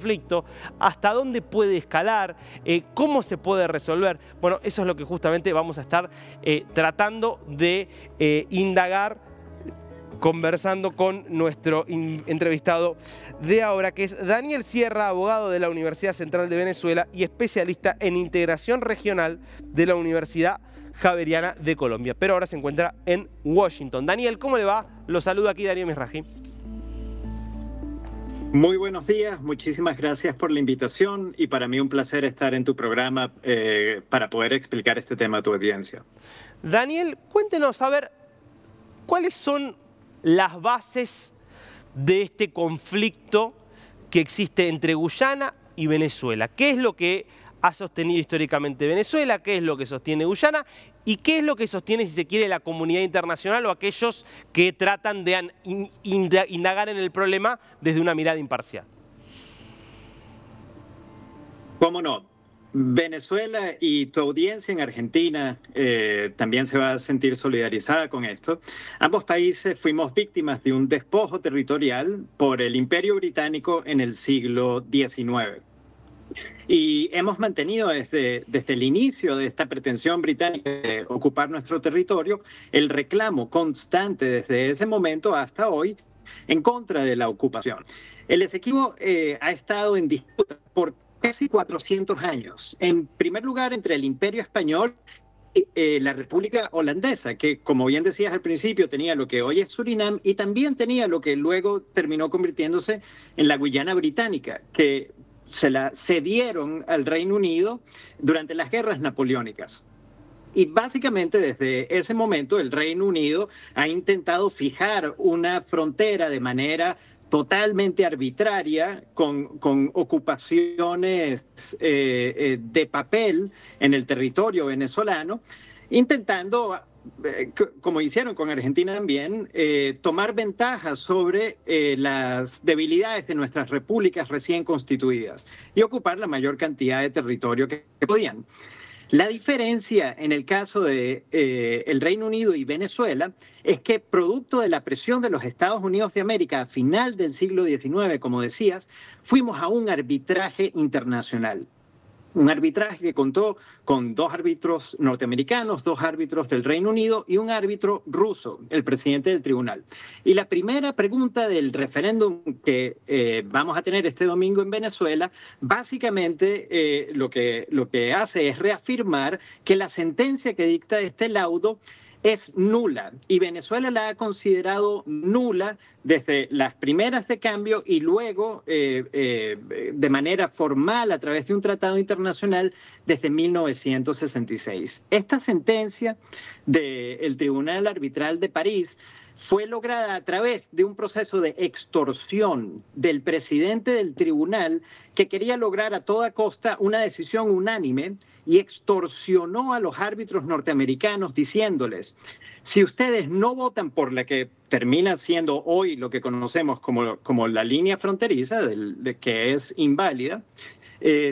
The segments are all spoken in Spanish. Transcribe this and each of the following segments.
conflicto, hasta dónde puede escalar, cómo se puede resolver. Bueno, eso es lo que justamente vamos a estar tratando de indagar, conversando con nuestro entrevistado de ahora, que es Daniel Sierra, abogado de la Universidad Central de Venezuela y especialista en integración regional de la Universidad Javeriana de Colombia, pero ahora se encuentra en Washington. Daniel, ¿cómo le va? Lo saluda aquí Darío Misraji. Muy buenos días, muchísimas gracias por la invitación y para mí un placer estar en tu programa para poder explicar este tema a tu audiencia. Daniel, cuéntenos, a ver, ¿cuáles son las bases de este conflicto que existe entre Guyana y Venezuela? ¿Qué es lo que ha sostenido históricamente Venezuela? ¿Qué es lo que sostiene Guyana? ¿Y qué es lo que sostiene, si se quiere, la comunidad internacional o aquellos que tratan de indagar en el problema desde una mirada imparcial? ¿Cómo no? Venezuela y tu audiencia en Argentina también se va a sentir solidarizada con esto. Ambos países fuimos víctimas de un despojo territorial por el Imperio Británico en el siglo XIX. Y hemos mantenido desde el inicio de esta pretensión británica de ocupar nuestro territorio el reclamo constante desde ese momento hasta hoy en contra de la ocupación. El Esequibo ha estado en disputa por casi 400 años. En primer lugar, entre el Imperio Español y la República Holandesa, que, como bien decías al principio, tenía lo que hoy es Surinam y también tenía lo que luego terminó convirtiéndose en la Guyana Británica, que se la cedieron al Reino Unido durante las guerras napoleónicas. Y básicamente desde ese momento el Reino Unido ha intentado fijar una frontera de manera totalmente arbitraria, con ocupaciones de papel en el territorio venezolano, intentando, como hicieron con Argentina también, tomar ventaja sobre las debilidades de nuestras repúblicas recién constituidas y ocupar la mayor cantidad de territorio que podían. La diferencia en el caso de el Reino Unido y Venezuela es que, producto de la presión de los Estados Unidos de América a final del siglo XIX, como decías, fuimos a un arbitraje internacional. Un arbitraje que contó con 2 árbitros norteamericanos, 2 árbitros del Reino Unido y un árbitro ruso, el presidente del tribunal. Y la primera pregunta del referéndum que vamos a tener este domingo en Venezuela, básicamente lo que hace es reafirmar que la sentencia que dicta este laudo es nula, y Venezuela la ha considerado nula desde las primeras de cambio y luego de manera formal a través de un tratado internacional desde 1966. Esta sentencia del Tribunal Arbitral de París fue lograda a través de un proceso de extorsión del presidente del tribunal, que quería lograr a toda costa una decisión unánime, y extorsionó a los árbitros norteamericanos diciéndoles: si ustedes no votan por la que termina siendo hoy lo que conocemos como la línea fronteriza, de que es inválida,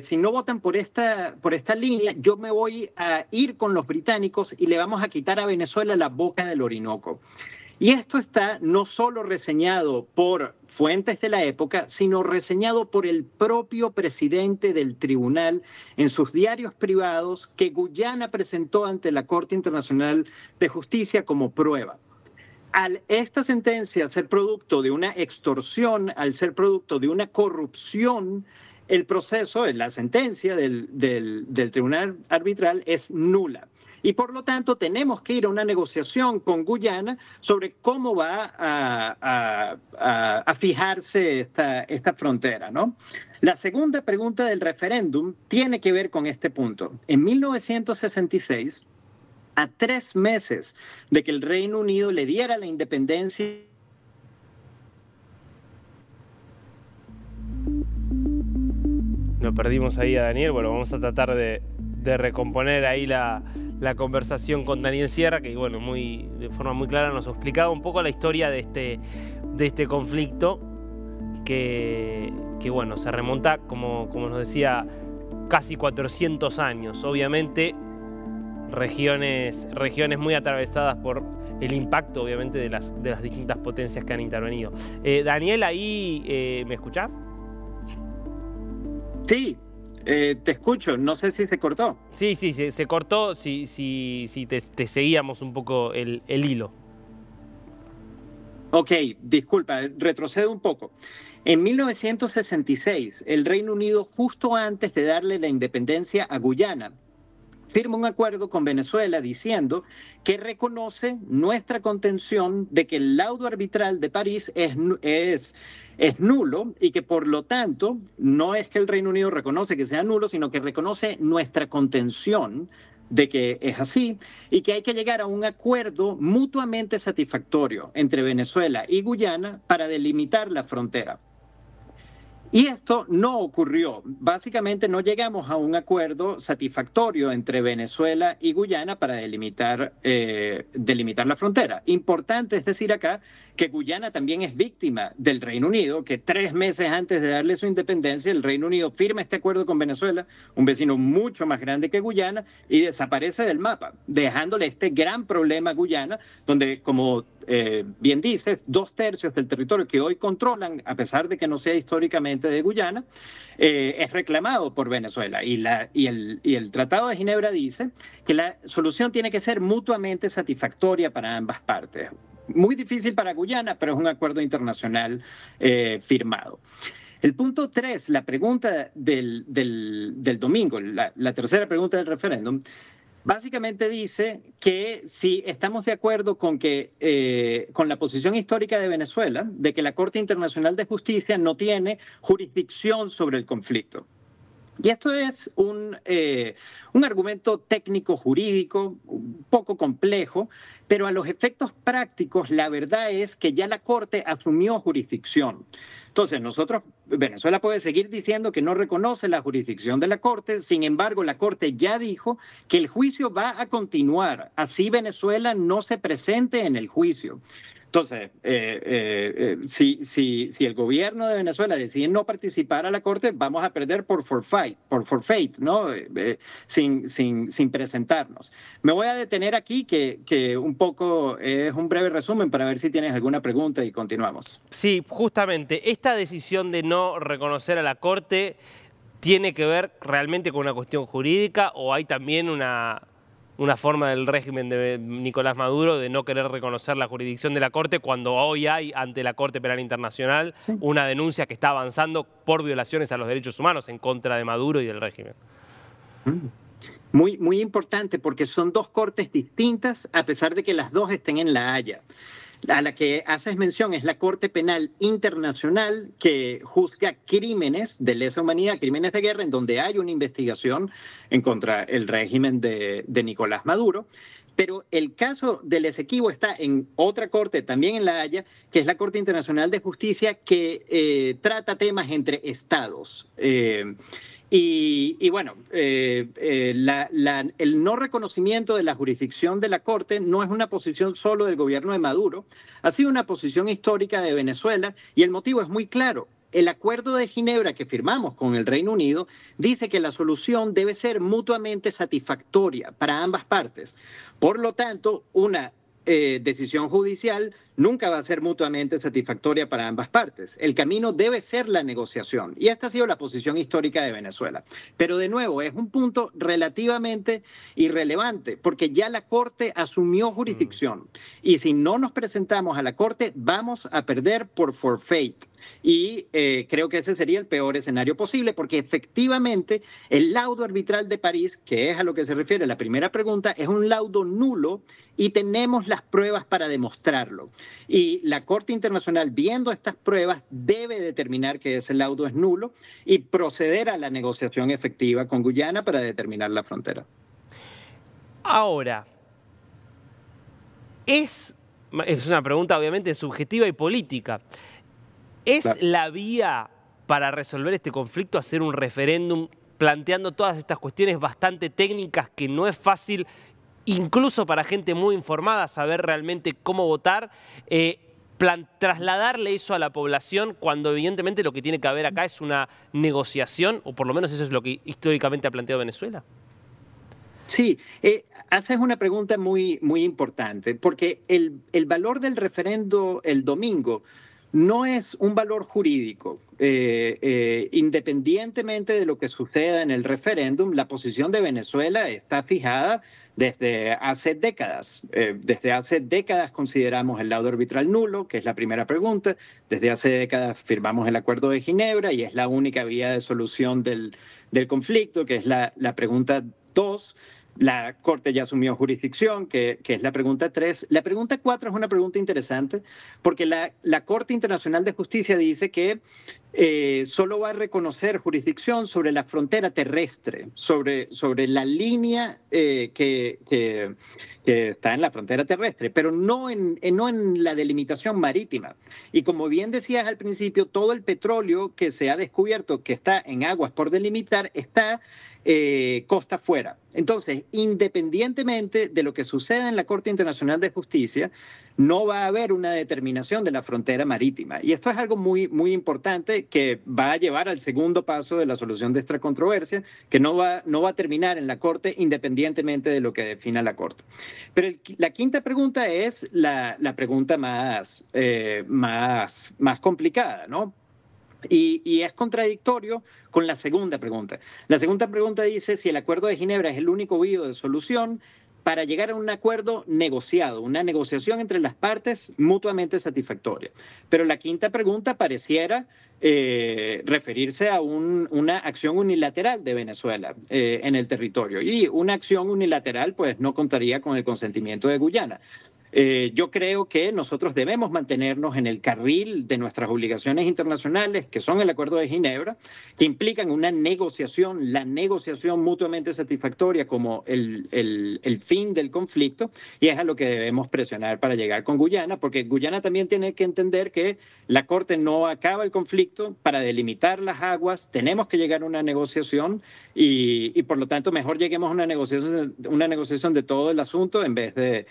si no votan por esta línea, yo me voy a ir con los británicos y le vamos a quitar a Venezuela la boca del Orinoco. Y esto está no solo reseñado por fuentes de la época, sino reseñado por el propio presidente del tribunal en sus diarios privados, que Guyana presentó ante la Corte Internacional de Justicia como prueba. Al esta sentencia ser producto de una extorsión, al ser producto de una corrupción, el proceso, la sentencia del tribunal arbitral es nula. Y por lo tanto tenemos que ir a una negociación con Guyana sobre cómo va a fijarse esta frontera, ¿no? La segunda pregunta del referéndum tiene que ver con este punto. En 1966, a 3 meses de que el Reino Unido le diera la independencia, Lo perdimos ahí a Daniel. Bueno, vamos a tratar de recomponer ahí la conversación con Daniel Sierra, que bueno, de forma muy clara nos explicaba un poco la historia de este conflicto que bueno, se remonta, como nos decía, casi 400 años. Obviamente regiones muy atravesadas por el impacto, obviamente, de las distintas potencias que han intervenido. Daniel, ahí, ¿me escuchás? Sí, te escucho, no sé si se cortó. Sí, sí, se cortó, si te seguíamos un poco el hilo. Ok, disculpa, retrocedo un poco. En 1966, el Reino Unido, justo antes de darle la independencia a Guyana, firma un acuerdo con Venezuela diciendo que reconoce nuestra contención de que el laudo arbitral de París es nulo y que por lo tanto no es que el Reino Unido reconoce que sea nulo, sino que reconoce nuestra contención de que es así y que hay que llegar a un acuerdo mutuamente satisfactorio entre Venezuela y Guyana para delimitar la frontera. Y esto no ocurrió. Básicamente no llegamos a un acuerdo satisfactorio entre Venezuela y Guyana para delimitar la frontera. Importante es decir acá que Guyana también es víctima del Reino Unido, que 3 meses antes de darle su independencia, el Reino Unido firma este acuerdo con Venezuela, un vecino mucho más grande que Guyana, y desaparece del mapa, dejándole este gran problema a Guyana, donde, como bien dices, 2/3 del territorio que hoy controlan, a pesar de que no sea históricamente de Guyana, es reclamado por Venezuela. Y el Tratado de Ginebra dice que la solución tiene que ser mutuamente satisfactoria para ambas partes. Muy difícil para Guyana, pero es un acuerdo internacional firmado. El punto 3, la pregunta del domingo, la tercera pregunta del referéndum, básicamente dice que si estamos de acuerdo con la posición histórica de Venezuela, de que la Corte Internacional de Justicia no tiene jurisdicción sobre el conflicto. Y esto es un argumento técnico jurídico un poco complejo, pero a los efectos prácticos la verdad es que ya la Corte asumió jurisdicción. Entonces, Venezuela puede seguir diciendo que no reconoce la jurisdicción de la Corte, sin embargo, la Corte ya dijo que el juicio va a continuar, así Venezuela no se presente en el juicio. Entonces, si el gobierno de Venezuela decide no participar a la Corte, vamos a perder por forfeit, ¿no? Sin presentarnos. Me voy a detener aquí, que un poco es un breve resumen para ver si tienes alguna pregunta y continuamos. Sí, justamente, esta decisión de no reconocer a la Corte tiene que ver realmente con una cuestión jurídica o hay también una forma del régimen de Nicolás Maduro de no querer reconocer la jurisdicción de la Corte cuando hoy hay ante la Corte Penal Internacional una denuncia que está avanzando por violaciones a los derechos humanos en contra de Maduro y del régimen. Muy, muy importante porque son dos cortes distintas a pesar de que las dos estén en La Haya. A la que haces mención es la Corte Penal Internacional que juzga crímenes de lesa humanidad, crímenes de guerra, en donde hay una investigación en contra del régimen de Nicolás Maduro. Pero el caso del Esequibo está en otra corte, también en La Haya, que es la Corte Internacional de Justicia, que trata temas entre estados. Y bueno, el no reconocimiento de la jurisdicción de la Corte no es una posición solo del gobierno de Maduro, ha sido una posición histórica de Venezuela y el motivo es muy claro. El acuerdo de Ginebra que firmamos con el Reino Unido dice que la solución debe ser mutuamente satisfactoria para ambas partes. Por lo tanto, una decisión judicial nunca va a ser mutuamente satisfactoria para ambas partes. El camino debe ser la negociación y esta ha sido la posición histórica de Venezuela. Pero de nuevo, es un punto relativamente irrelevante porque ya la Corte asumió jurisdicción y si no nos presentamos a la Corte vamos a perder por forfeit. Y creo que ese sería el peor escenario posible porque efectivamente el laudo arbitral de París, que es a lo que se refiere la primera pregunta, es un laudo nulo y tenemos las pruebas para demostrarlo. Y la Corte Internacional, viendo estas pruebas, debe determinar que ese laudo es nulo y proceder a la negociación efectiva con Guyana para determinar la frontera. Ahora, es una pregunta obviamente subjetiva y política. ¿Es Claro. la vía para resolver este conflicto hacer un referéndum planteando todas estas cuestiones bastante técnicas que no es fácil, incluso para gente muy informada, saber realmente cómo votar? Trasladarle eso a la población cuando evidentemente lo que tiene que haber acá es una negociación, o por lo menos eso es lo que históricamente ha planteado Venezuela. Sí, haces una pregunta muy, muy importante, porque el valor del referendo el domingo no es un valor jurídico. Independientemente de lo que suceda en el referéndum, la posición de Venezuela está fijada desde hace décadas. Desde hace décadas consideramos el laudo arbitral nulo, que es la primera pregunta. Desde hace décadas firmamos el Acuerdo de Ginebra y es la única vía de solución del conflicto, que es la pregunta 2. La Corte ya asumió jurisdicción, que es la pregunta 3. La pregunta 4 es una pregunta interesante porque la Corte Internacional de Justicia dice que solo va a reconocer jurisdicción sobre la frontera terrestre, sobre la línea que está en la frontera terrestre, pero no en la delimitación marítima. Y como bien decías al principio, todo el petróleo que se ha descubierto que está en aguas por delimitar está costa afuera. Entonces, independientemente de lo que suceda en la Corte Internacional de Justicia, no va a haber una determinación de la frontera marítima. Y esto es algo muy, muy importante que va a llevar al segundo paso de la solución de esta controversia, que no va a terminar en la Corte independientemente de lo que defina la Corte. Pero la quinta pregunta es la pregunta más complicada, ¿no? Y es contradictorio con la segunda pregunta. La segunda pregunta dice si el Acuerdo de Ginebra es el único vía de solución para llegar a un acuerdo negociado, una negociación entre las partes mutuamente satisfactoria. Pero la quinta pregunta pareciera referirse a una acción unilateral de Venezuela en el territorio. Y una acción unilateral pues no contaría con el consentimiento de Guyana. Yo creo que nosotros debemos mantenernos en el carril de nuestras obligaciones internacionales, que son el Acuerdo de Ginebra, que implican una negociación, la negociación mutuamente satisfactoria como el fin del conflicto, y es a lo que debemos presionar para llegar con Guyana, porque Guyana también tiene que entender que la Corte no acaba el conflicto. Para delimitar las aguas tenemos que llegar a una negociación y por lo tanto mejor lleguemos a una negociación de todo el asunto en vez de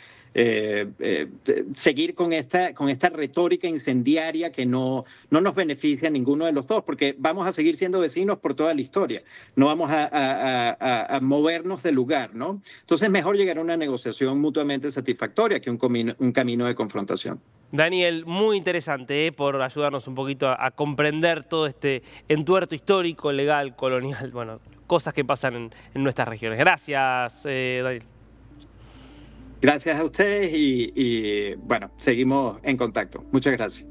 seguir con esta retórica incendiaria que no nos beneficia a ninguno de los dos, porque vamos a seguir siendo vecinos por toda la historia, no vamos a movernos del lugar, ¿no? Entonces mejor llegar a una negociación mutuamente satisfactoria que un camino de confrontación. Daniel, muy interesante por ayudarnos un poquito a comprender todo este entuerto histórico, legal, colonial, bueno, cosas que pasan en nuestras regiones. Gracias, Daniel. Gracias a ustedes y bueno, seguimos en contacto. Muchas gracias.